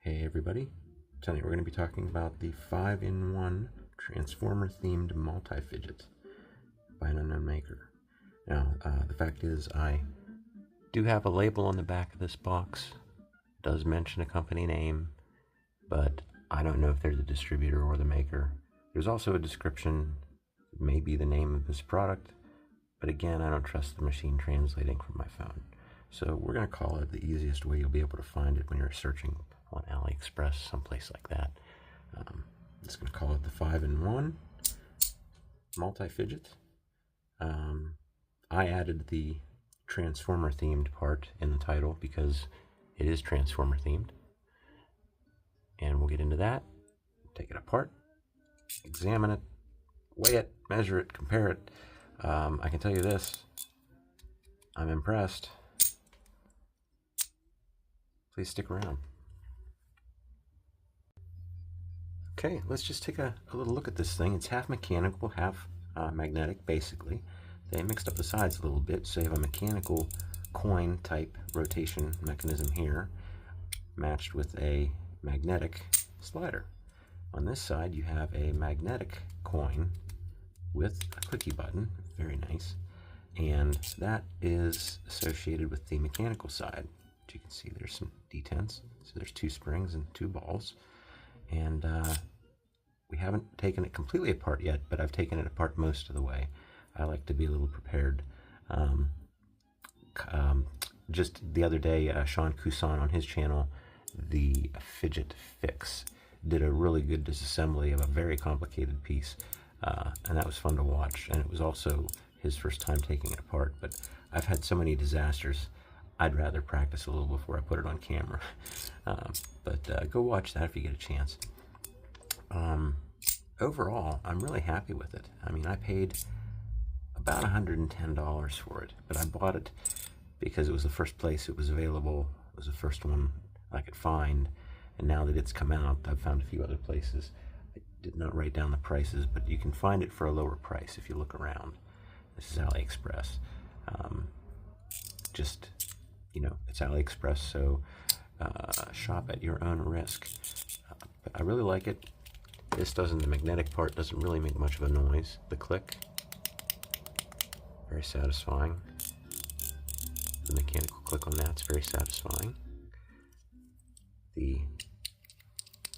Hey everybody, tonight we're going to be talking about the 5-in-1 transformer-themed multi-fidget by an unknown maker. Now, the fact is I do have a label on the back of this box. It does mention a company name, but I don't know if they're the distributor or the maker. There's also a description, maybe the name of this product, but again, I don't trust the machine translating from my phone. So we're going to call it the easiest way you'll be able to find it when you're searching on AliExpress, someplace like that. I'm just going to call it the 5-in-1 multi-fidget. I added the transformer themed part in the title because it is transformer themed. And we'll get into that, take it apart, examine it, weigh it, measure it, compare it. I can tell you this, I'm impressed. Please stick around. Okay, let's just take a little look at this thing. It's half mechanical, half magnetic, basically. They mixed up the sides a little bit, so you have a mechanical coin type rotation mechanism here, matched with a magnetic slider. On this side, you have a magnetic coin with a clicky button, very nice, and that is associated with the mechanical side. As you can see, there's some detents, so there's 2 springs and 2 balls, and we haven't taken it completely apart yet, but I've taken it apart most of the way. I like to be a little prepared. Just the other day, Sean Cousin on his channel, The Fidget Fix, did a really good disassembly of a very complicated piece, and that was fun to watch, and it was also his first time taking it apart, but I've had so many disasters, I'd rather practice a little before I put it on camera. But go watch that if you get a chance. Overall, I'm really happy with it. I mean, I paid about $110 for it, but I bought it because it was the first place it was available. It was the first one I could find, and now that it's come out, I've found a few other places. I did not write down the prices, but you can find it for a lower price if you look around. This is AliExpress. Just, you know, it's AliExpress, so shop at your own risk. But I really like it. This doesn't, the magnetic part doesn't really make much of a noise. The click, very satisfying. The mechanical click on that's very satisfying. The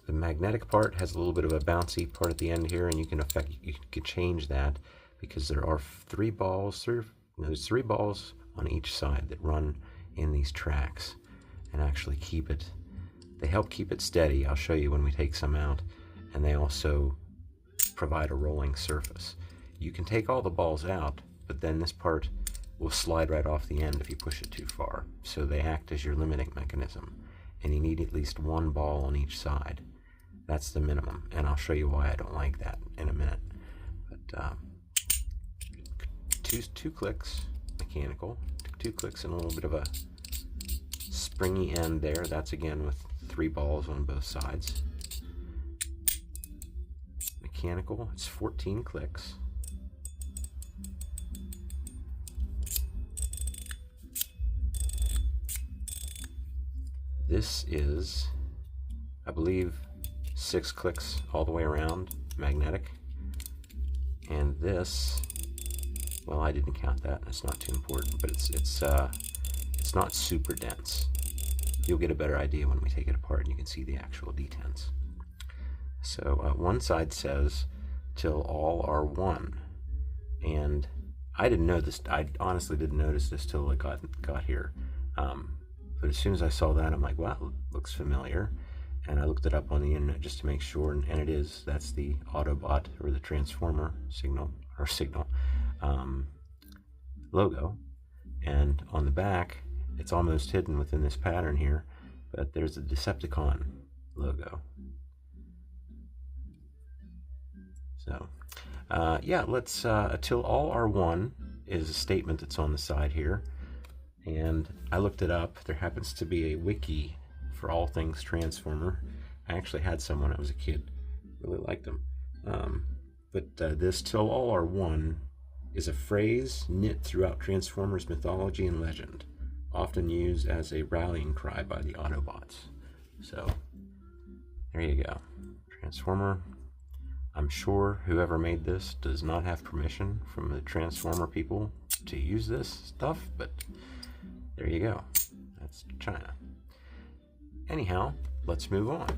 magnetic part has a little bit of a bouncy part at the end here, and you can change that because there are 3 balls. There's 3 balls on each side that run in these tracks and actually keep it. They help keep it steady. I'll show you when we take some out. And they also provide a rolling surface. You can take all the balls out, but then this part will slide right off the end if you push it too far. So they act as your limiting mechanism, and you need at least 1 ball on each side. That's the minimum, and I'll show you why I don't like that in a minute. But two clicks, mechanical, 2 clicks and a little bit of a springy end there. That's again with 3 balls on both sides. Mechanical, it's 14 clicks. This is, I believe, 6 clicks all the way around, magnetic. And this, well, I didn't count that. It's not too important, but it's not super dense. You'll get a better idea when we take it apart and you can see the actual detents. So one side says, "Till all are one," and I didn't know this. I honestly didn't notice this till it got here. But as soon as I saw that, I'm like, "Wow, it looks familiar." And I looked it up on the internet just to make sure, and it is. That's the Autobot or the Transformer signal logo. And on the back, it's almost hidden within this pattern here, but there's a Decepticon logo. So, yeah, let's, "Till all are one" is a statement that's on the side here. And I looked it up. There happens to be a wiki for all things Transformer. I actually had some when I was a kid. Really liked them. But this "Till all are one" is a phrase knit throughout Transformers mythology and legend, often used as a rallying cry by the Autobots. So There you go. Transformer. I'm sure whoever made this does not have permission from the Transformer people to use this stuff, but there you go. That's China. Anyhow, let's move on.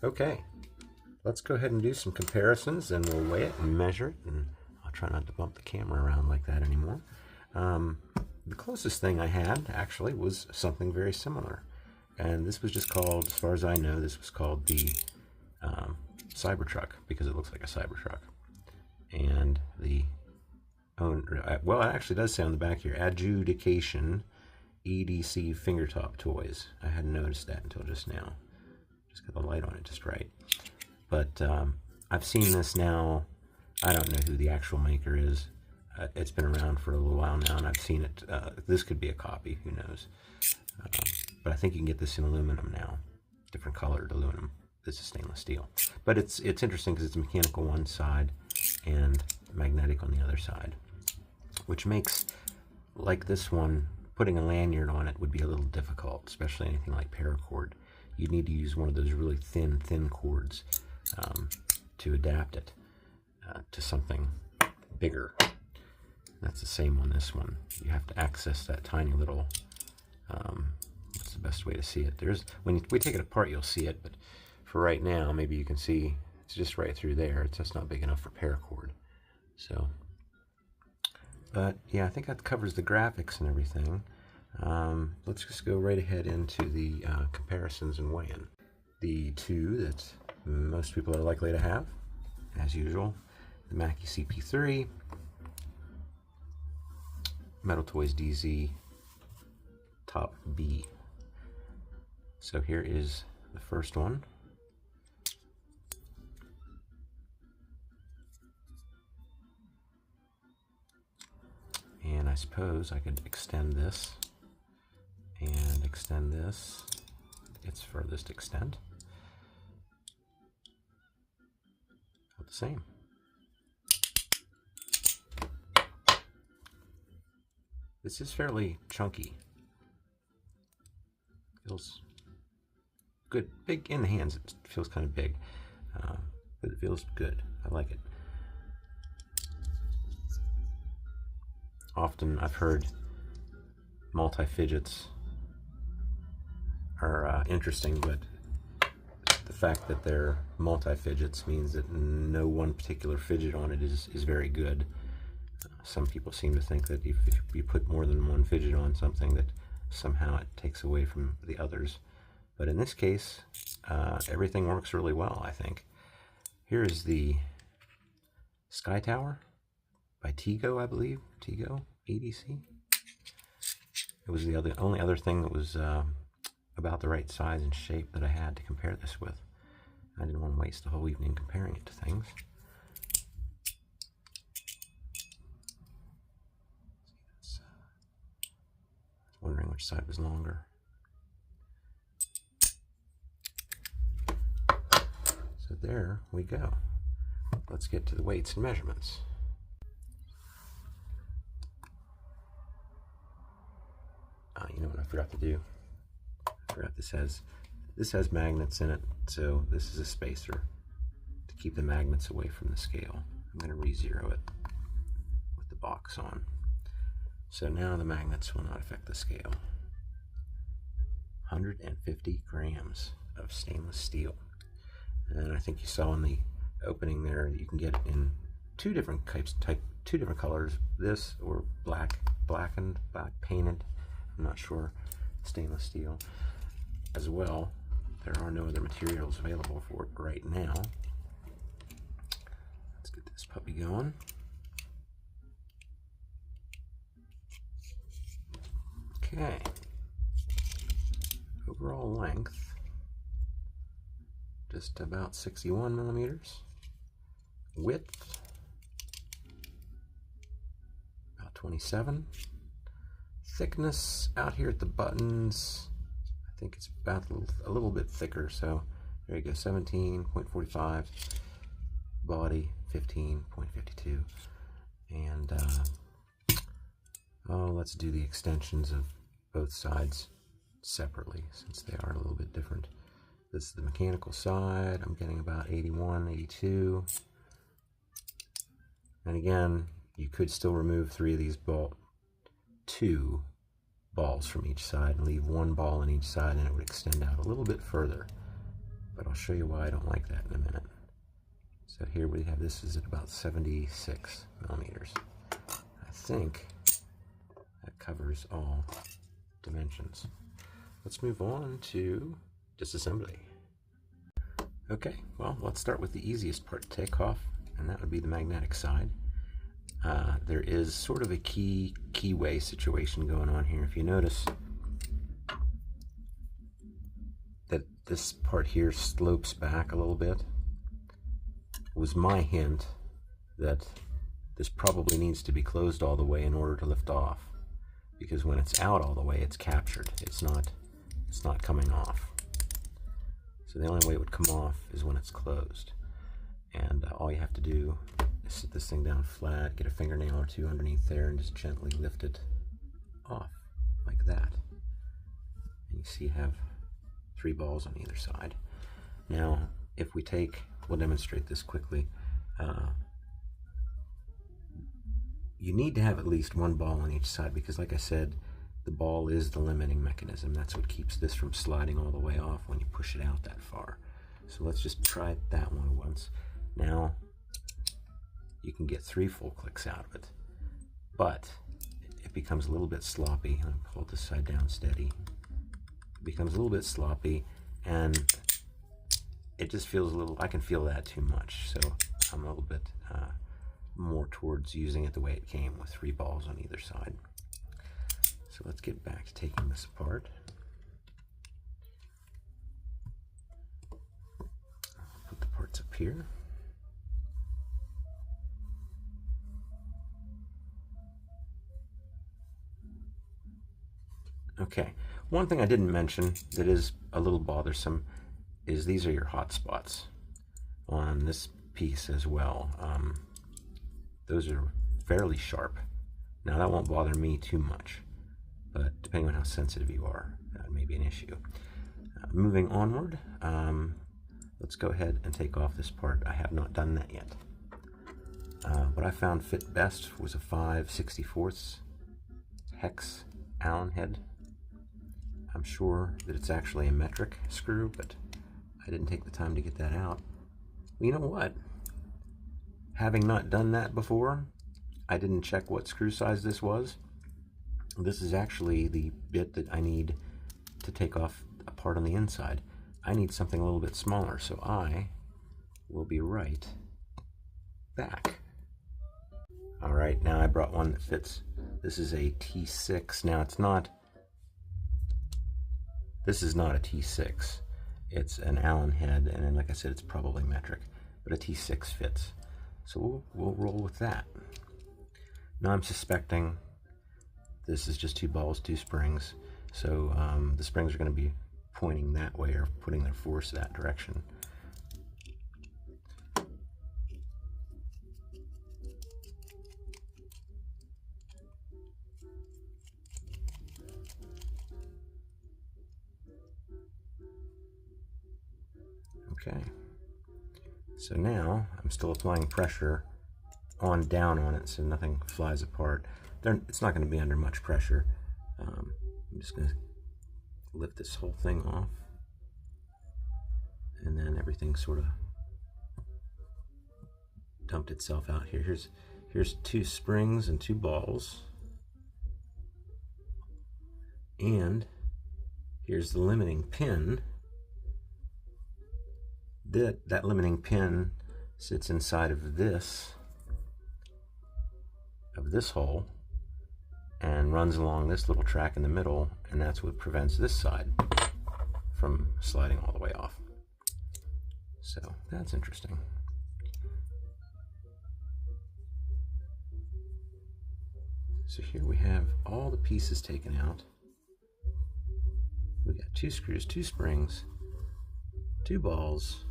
Okay, let's go ahead and do some comparisons, and we'll weigh it and measure it, and I'll try not to bump the camera around like that anymore. The closest thing I had actually was something very similar, and this was just called, as far as I know, this was called the Cybertruck, because it looks like a Cybertruck. And the owner, well, it actually does say on the back here, Adjudication EDC Fingertop Toys. I hadn't noticed that until just now. Just got the light on it just right. But I've seen this now. I don't know who the actual maker is. It's been around for a little while now, and I've seen it. This could be a copy, who knows. But I think you can get this in aluminum now. Different colored aluminum. This is stainless steel. But it's interesting because it's mechanical one side and magnetic on the other side. Which makes, like this one, putting a lanyard on it would be a little difficult, especially anything like paracord. You'd need to use one of those really thin cords to adapt it to something bigger. That's the same on this one. You have to access that tiny little, what's the best way to see it? When we take it apart, you'll see it, but for right now, maybe you can see it's just right through there. It's just not big enough for paracord. So, but yeah, I think that covers the graphics and everything. Let's just go right ahead into the comparisons and weigh-in. The two that most people are likely to have, as usual, the Mackie CP3, Metal Toys DZ Top B. So here is the first one. And I suppose I could extend this and extend this its furthest extent. About the same. This is fairly chunky. Feels good. Big in the hands, it feels kind of big. But it feels good. I like it. Often I've heard multi-fidgets are interesting, but the fact that they're multi-fidgets means that no one particular fidget on it is very good. Some people seem to think that if you put more than one fidget on something, that somehow it takes away from the others. But in this case, everything works really well, I think. Here is the Sky Tower by Tego, I believe. Tego EDC. It was the only other thing that was about the right size and shape that I had to compare this with. I didn't want to waste the whole evening comparing it to things. Wondering which side was longer. So there we go. Let's get to the weights and measurements. You know what I forgot to do? I forgot this has magnets in it, so this is a spacer to keep the magnets away from the scale. I'm going to re-zero it with the box on. So now the magnets will not affect the scale. 150 grams of stainless steel. And I think you saw in the opening there that you can get it in two different colors. This or blackened, black painted. I'm not sure. Stainless steel as well. There are no other materials available for it right now. Let's get this puppy going. Okay. Overall length, just about 61 millimeters. Width, about 27. Thickness out here at the buttons, I think it's about a little bit thicker, so there you go, 17.45. Body, 15.52. And, let's do the extensions of both sides separately, since they are a little bit different. This is the mechanical side. I'm getting about 81, 82. And again, you could still remove two balls from each side and leave one ball on each side, and it would extend out a little bit further. But I'll show you why I don't like that in a minute. So here we have, this is at about 76 millimeters. I think that covers all dimensions. Let's move on to disassembly. Okay, well, let's start with the easiest part to take off, and that would be the magnetic side. There is sort of a keyway situation going on here. If you notice that this part here slopes back a little bit, it was my hint that this probably needs to be closed all the way in order to lift off, because when it's out all the way, it's captured. It's not coming off. So the only way it would come off is when it's closed. And all you have to do is sit this thing down flat, get a fingernail or two underneath there, and just gently lift it off like that. And you see you have 3 balls on either side. Now, if we take, we'll demonstrate this quickly. You need to have at least 1 ball on each side, because like I said, the ball is the limiting mechanism. That's what keeps this from sliding all the way off when you push it out that far. So let's just try that one once. Now, you can get 3 full clicks out of it, but it becomes a little bit sloppy. I'll pull this side down steady. It becomes a little bit sloppy, and it just feels a little, I can feel that too much. So I'm a little bit more towards using it the way it came, with 3 balls on either side. So let's get back to taking this apart. I'll put the parts up here. Okay, one thing I didn't mention that is a little bothersome is these are your hot spots on this piece as well. Those are fairly sharp. Now that won't bother me too much, but depending on how sensitive you are, that may be an issue. Moving onward, let's go ahead and take off this part. I have not done that yet. What I found fit best was a 5/64 hex Allen head. I'm sure that it's actually a metric screw, but I didn't take the time to get that out. Well, you know what? Having not done that before, I didn't check what screw size this was. This is actually the bit that I need to take off a part on the inside. I need something a little bit smaller, so I will be right back. All right, now I brought one that fits. This is a T6. Now this is not a T6. It's an Allen head, and then, like I said, it's probably metric, but a T6 fits. So we'll roll with that. Now I'm suspecting this is just 2 balls, 2 springs. So the springs are going to be pointing that way, or putting their force that direction. Okay, so now I'm still applying pressure down on it so nothing flies apart. It's not going to be under much pressure. I'm just going to lift this whole thing off, and then everything sort of dumped itself out here. Here's 2 springs and 2 balls, and here's the limiting pin. That limiting pin sits inside of this hole and runs along this little track in the middle, and that's what prevents this side from sliding all the way off. So that's interesting. So here we have all the pieces taken out. We got 2 screws, 2 springs, 2 balls,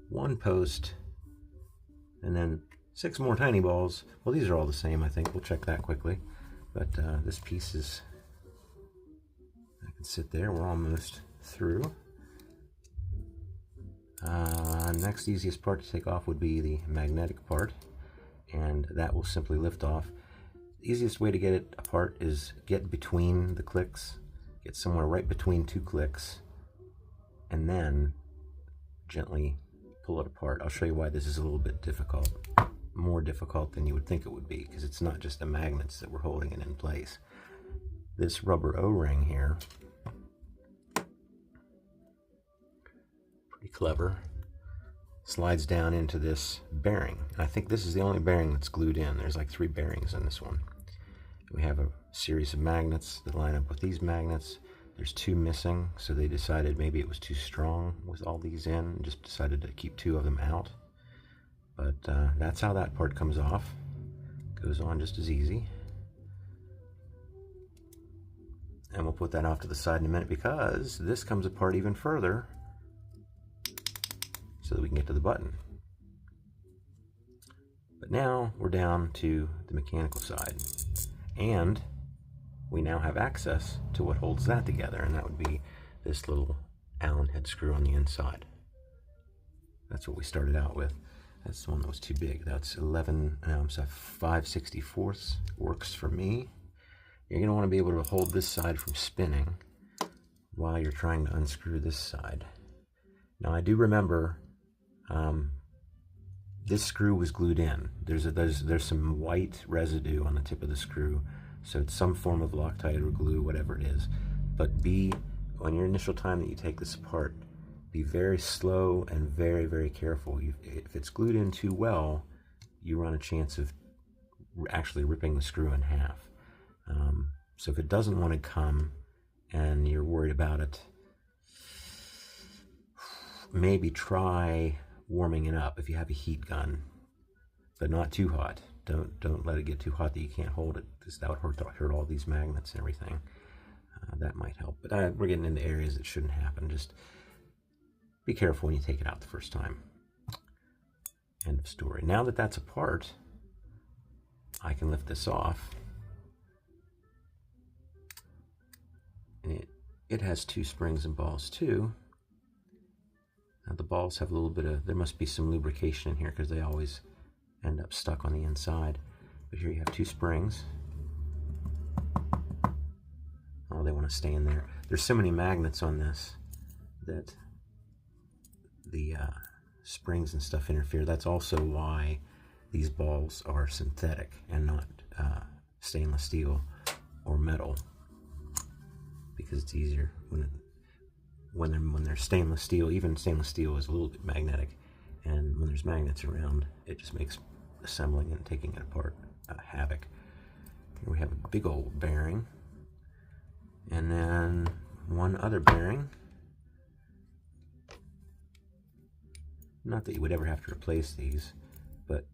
1 post, and then 6 more tiny balls. Well, these are all the same, I think. We'll check that quickly. But this piece I can sit there. We're almost through. Next easiest part to take off would be the magnetic part, and that will simply lift off. The easiest way to get it apart is get between the clicks, get somewhere right between two clicks, and then gently pull it apart. I'll show you why this is a little bit difficult, more difficult than you would think it would be, because it's not just the magnets that we're holding it in place. This rubber O-ring here, pretty clever, slides down into this bearing. I think this is the only bearing that's glued in. There's like 3 bearings in this one. We have a series of magnets that line up with these magnets. There's 2 missing, so they decided maybe it was too strong with all these in, and just decided to keep 2 of them out. But that's how that part comes off. Goes on just as easy. And we'll put that off to the side in a minute, because this comes apart even further so that we can get to the button. But now we're down to the mechanical side, and we now have access to what holds that together, and that would be this little Allen head screw on the inside. That's what we started out with. That's the one that was too big. That's 5/64 works for me. You're going to want to be able to hold this side from spinning while you're trying to unscrew this side. Now I do remember this screw was glued in. There's some white residue on the tip of the screw, so it's some form of Loctite or glue, whatever it is. But on your initial time that you take this apart, be very slow and very, very careful. If it's glued in too well, you run a chance of actually ripping the screw in half. So if it doesn't want to come and you're worried about it, maybe try warming it up if you have a heat gun, but not too hot. Don't let it get too hot that you can't hold it, because that would hurt all these magnets and everything. That might help, but we're getting into areas that shouldn't happen. Just be careful when you take it out the first time. End of story. Now that that's apart, I can lift this off. And it has 2 springs and balls too. Now the balls have a little bit of, there must be some lubrication in here, because they always end up stuck on the inside. But here you have 2 springs. Oh, they want to stay in there. There's so many magnets on this that the springs and stuff interfere. That's also why these balls are synthetic and not stainless steel or metal, because it's easier when they're stainless steel. Even stainless steel is a little bit magnetic, and when there's magnets around, it just makes assembling and taking it apart havoc. Here we have a big old bearing, and then one other bearing. Not that you would ever have to replace these, but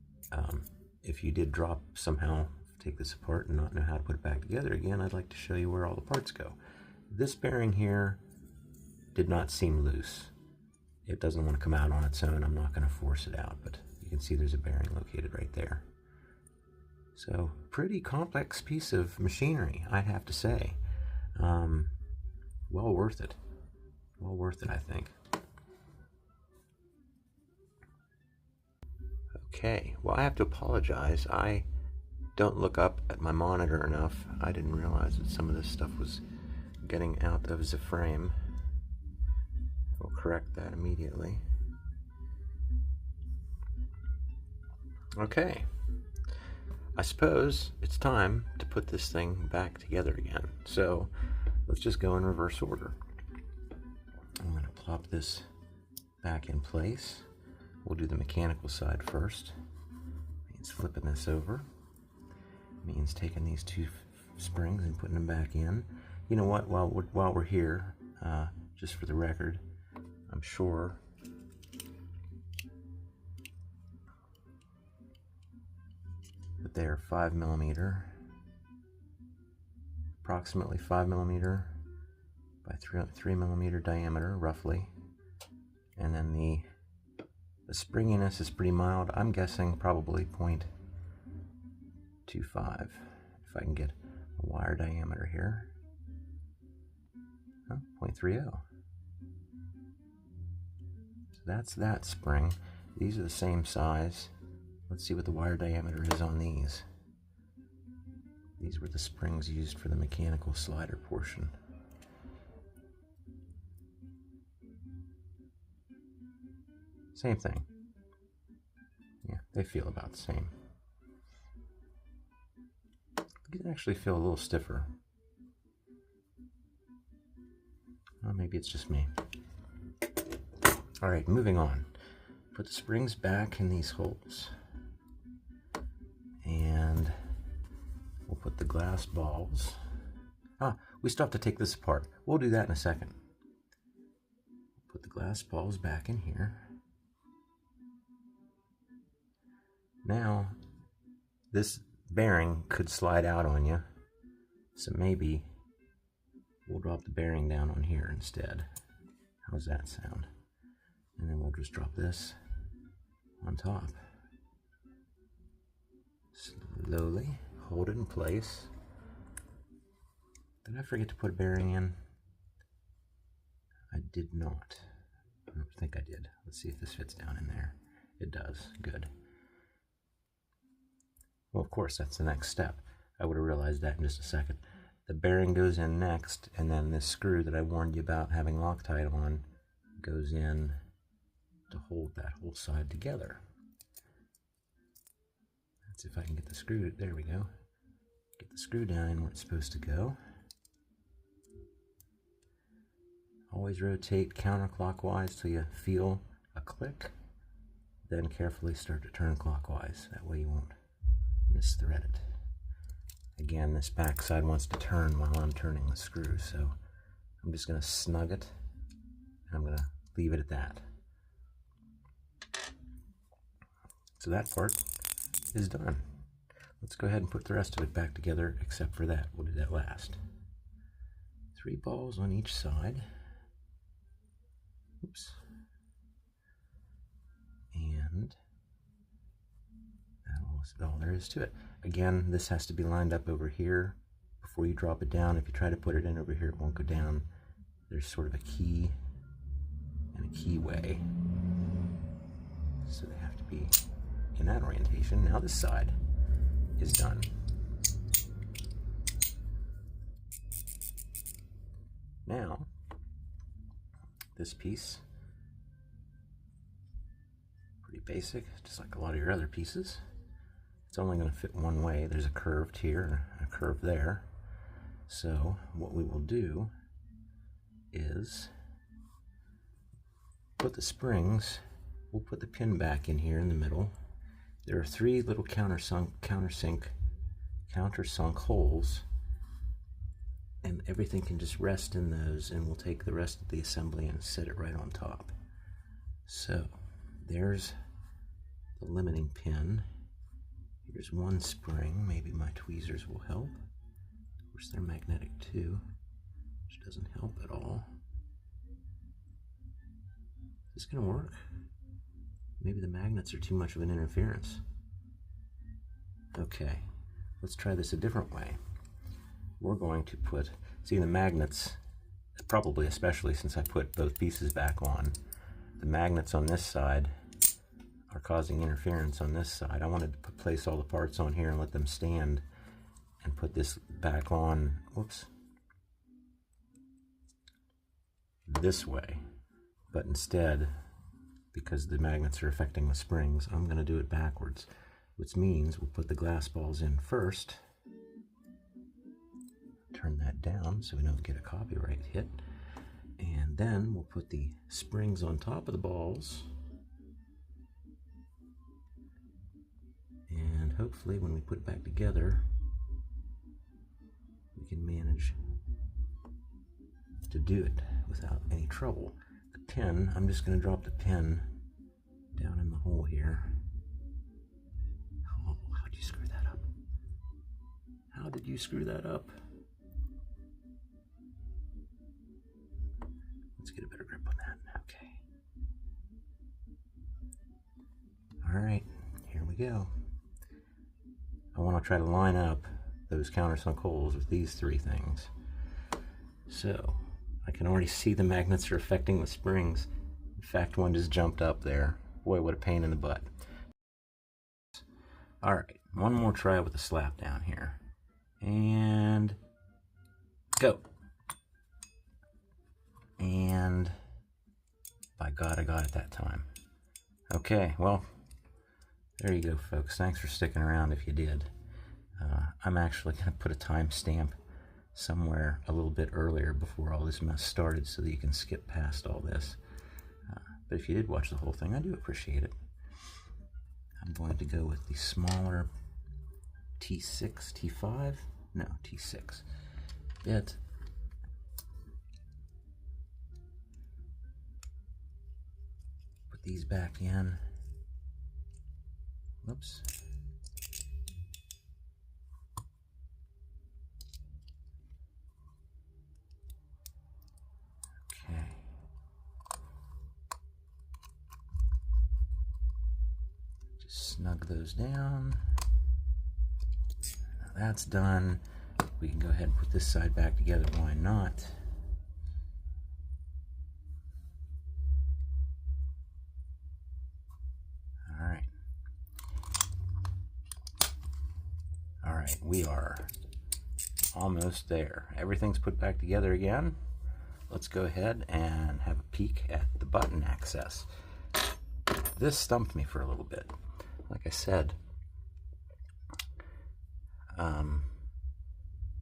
if you did drop somehow, take this apart and not know how to put it back together again, I'd like to show you where all the parts go. This bearing here did not seem loose. It doesn't want to come out on its own. I'm not going to force it out, but you can see there's a bearing located right there. So, pretty complex piece of machinery, I'd have to say. Well worth it. Well worth it, I think. Okay, well, I have to apologize. I don't look up at my monitor enough. I didn't realize that some of this stuff was getting out of the frame. We'll correct that immediately. Okay, I suppose it's time to put this thing back together again. So let's just go in reverse order. I'm going to plop this back in place. We'll do the mechanical side first. Means flipping this over. Means taking these 2 springs and putting them back in. You know what? While we're here, just for the record, I'm sure that they are 5mm, approximately 5mm by 3mm diameter, roughly. And then the springiness is pretty mild. I'm guessing probably 0.25, if I can get a wire diameter here. Oh, 0.30. So that's that spring. These are the same size. Let's see what the wire diameter is on these. These were the springs used for the mechanical slider portion. Same thing. Yeah, they feel about the same. These actually feel a little stiffer. Well, maybe it's just me. All right, moving on. Put the springs back in these holes. And we'll put the glass balls. We still have to take this apart. We'll do that in a second. Put the glass balls back in here. Now, this bearing could slide out on you, so maybe we'll drop the bearing down on here instead. How's that sound? And then we'll just drop this on top. Slowly hold it in place. Did I forget to put a bearing in? I did not. I don't think I did. Let's see if this fits down in there. It does. Good. Well, of course, that's the next step. I would have realized that in just a second. The bearing goes in next, and then this screw that I warned you about having Loctite on goes in to hold that whole side together. Let's see if I can get the screw. There we go. Get the screw down in where it's supposed to go. Always rotate counterclockwise till you feel a click. Then carefully start to turn clockwise. That way you won't misthread it. Again, this back side wants to turn while I'm turning the screw, so I'm just going to snug it, and I'm going to leave it at that. So that part is done. Let's go ahead and put the rest of it back together, except for that. We'll do that last. 3 balls on each side. Oops. And that's all there is to it. Again, this has to be lined up over here before you drop it down. If you try to put it in over here, it won't go down. There's sort of a key and a keyway. So they have to be in that orientation. Now this side is done. Now, this piece, pretty basic, just like a lot of your other pieces. It's only going to fit one way. There's a curved here and a curve there. So what we will do is put the springs, we'll put the pin back in here in the middle. There are 3 little countersunk holes, and everything can just rest in those, and we'll take the rest of the assembly and set it right on top. So there's the limiting pin. Here's one spring. Maybe my tweezers will help. Of course, they're magnetic too, which doesn't help at all. Is this going to work? Maybe the magnets are too much of an interference. Okay, let's try this a different way. We're going to put, see the magnets, probably especially since I put both pieces back on, the magnets on this side are causing interference on this side. I wanted to place all the parts on here and let them stand and put this back on, whoops, this way. But instead, because the magnets are affecting the springs, I'm going to do it backwards, which means we'll put the glass balls in first. Turn that down so we don't get a copyright hit. And then we'll put the springs on top of the balls. And hopefully when we put it back together, we can manage to do it without any trouble. The pin, I'm just going to drop the pin down in the hole here. Oh, how'd you screw that up? How did you screw that up? Let's get a better grip on that. Okay. All right, here we go. I want to try to line up those countersunk holes with these 3 things. So I can already see the magnets are affecting the springs. In fact, one just jumped up there. Boy, what a pain in the butt. All right, one more try with the slap down here. And go. And by God, I got it that time. Okay, well, there you go, folks. Thanks for sticking around if you did. I'm actually going to put a timestamp somewhere a little bit earlier before all this mess started so that you can skip past all this. But if you did watch the whole thing, I do appreciate it. I'm going to go with the smaller T6, T5? No, T6 bit. Put these back in. Whoops. Okay. Just snug those down. Now that's done. We can go ahead and put this side back together. Why not? All right. All right, we are almost there. Everything's put back together again. Let's go ahead and have a peek at the button access. This stumped me for a little bit. Like I said,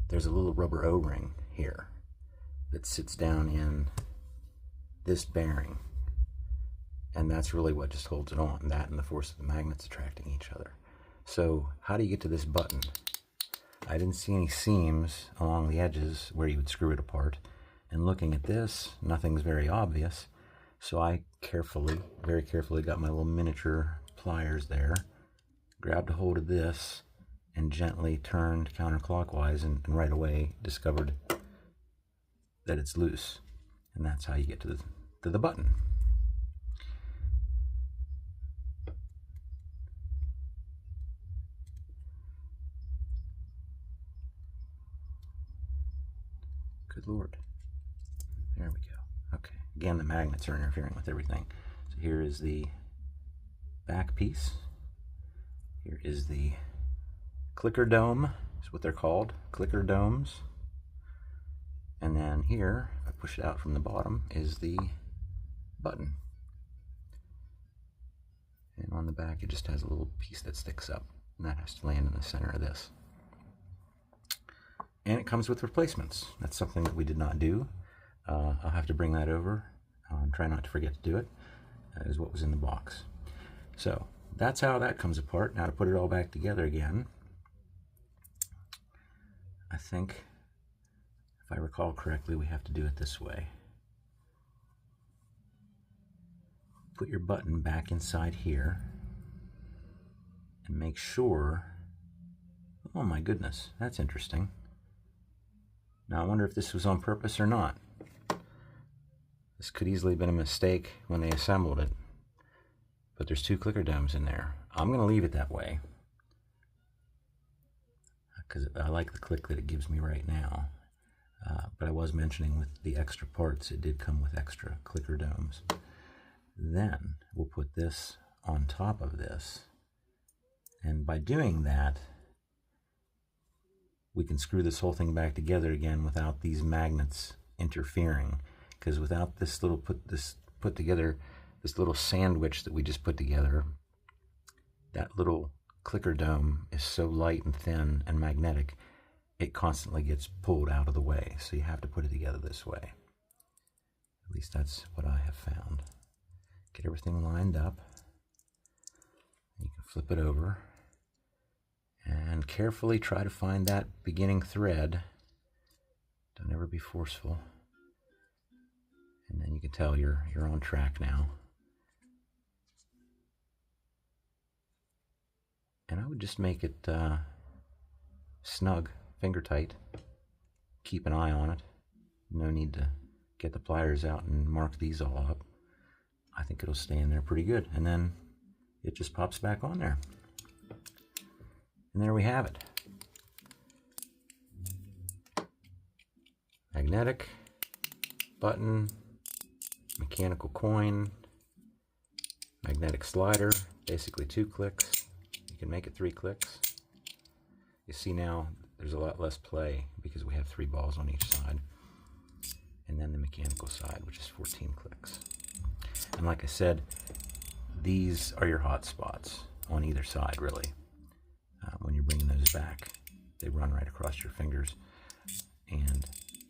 there's a little rubber O-ring here that sits down in this bearing, and that's really what just holds it on, that and the force of the magnets attracting each other. So how do you get to this button? I didn't see any seams along the edges where you would screw it apart, and looking at this, nothing's very obvious. So I very carefully got my little miniature pliers there, grabbed a hold of this, and gently turned counterclockwise, and right away discovered that it's loose. And that's how you get to the button. Good Lord. There we go. Okay. Again, the magnets are interfering with everything. So here is the back piece. Here is the clicker dome, is what they're called, clicker domes. And then here, if I push it out from the bottom, is the button. And on the back, it just has a little piece that sticks up, and that has to land in the center of this. And it comes with replacements. That's something that we did not do. I'll have to bring that over and try not to forget to do it. That is what was in the box. So that's how that comes apart. Now to put it all back together again, I think, if I recall correctly, we have to do it this way. Put your button back inside here and make sure, oh my goodness, that's interesting. Now I wonder if this was on purpose or not. This could easily have been a mistake when they assembled it, but there's two clicker domes in there. I'm going to leave it that way because I like the click that it gives me right now. But I was mentioning with the extra parts, it did come with extra clicker domes. Then we'll put this on top of this, and by doing that, we can screw this whole thing back together again without these magnets interfering. Because without this little this little sandwich that we just put together, that little clicker dome is so light and thin and magnetic, it constantly gets pulled out of the way. So you have to put it together this way. At least that's what I have found. Get everything lined up. You can flip it over and carefully try to find that beginning thread. Don't ever be forceful. And then you can tell you're on track now. And I would just make it snug, finger tight. Keep an eye on it. No need to get the pliers out and mark these all up. I think it'll stay in there pretty good. And then it just pops back on there. And there we have it. Magnetic, button, mechanical coin, Magnetic slider, basically 2 clicks. You can make it 3 clicks. You see now there's a lot less play because we have 3 balls on each side. And then the mechanical side, which is 14 clicks. And like I said, these are your hot spots on either side, really. When you're bringing those back, they run right across your fingers, and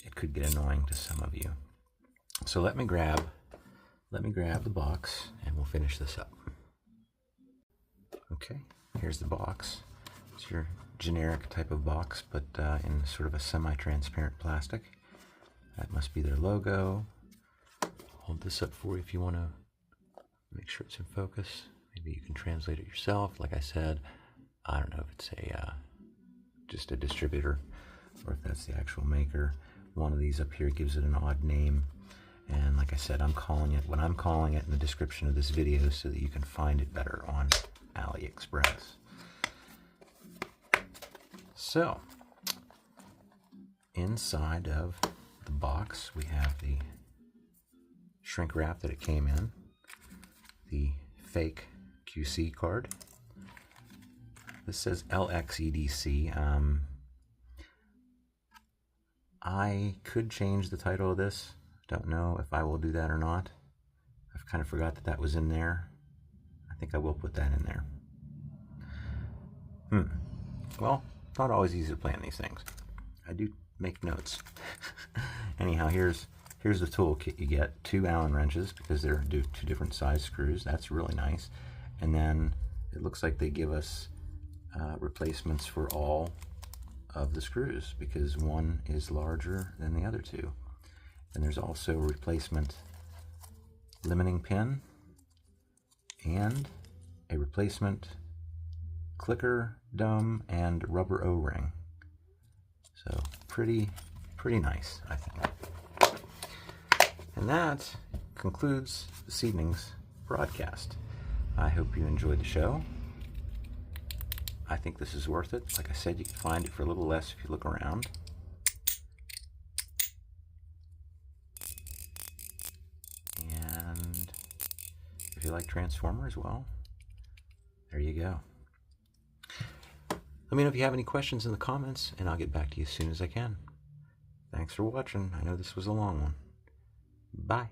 it could get annoying to some of you. So let me grab the box, and we'll finish this up. Okay, here's the box. It's your generic type of box, but in sort of a semi-transparent plastic. That must be their logo. Hold this up for you if you want to make sure it's in focus. Maybe you can translate it yourself. Like I said, I don't know if it's just a distributor or if that's the actual maker. One of these up here gives it an odd name. And like I said, I'm calling it what I'm calling it in the description of this video so that you can find it better on AliExpress. So, inside of the box, we have the shrink wrap that it came in, the fake QC card. This says LXEDC. I could change the title of this. Don't know if I will do that or not. I've kind of forgot that that was in there. I think I will put that in there. Well, not always easy to plan these things. I do make notes. Anyhow, here's the toolkit you get. 2 Allen wrenches because they're 2 different size screws. That's really nice. And then it looks like they give us replacements for all of the screws because one is larger than the other 2. And there's also a replacement limiting pin and a replacement clicker dome and rubber O-ring. So pretty nice, I think. And that concludes this evening's broadcast. I hope you enjoyed the show. I think this is worth it. Like I said, you can find it for a little less if you look around. And if you like Transformers, well, there you go. Let me know if you have any questions in the comments, and I'll get back to you as soon as I can. Thanks for watching. I know this was a long one. Bye.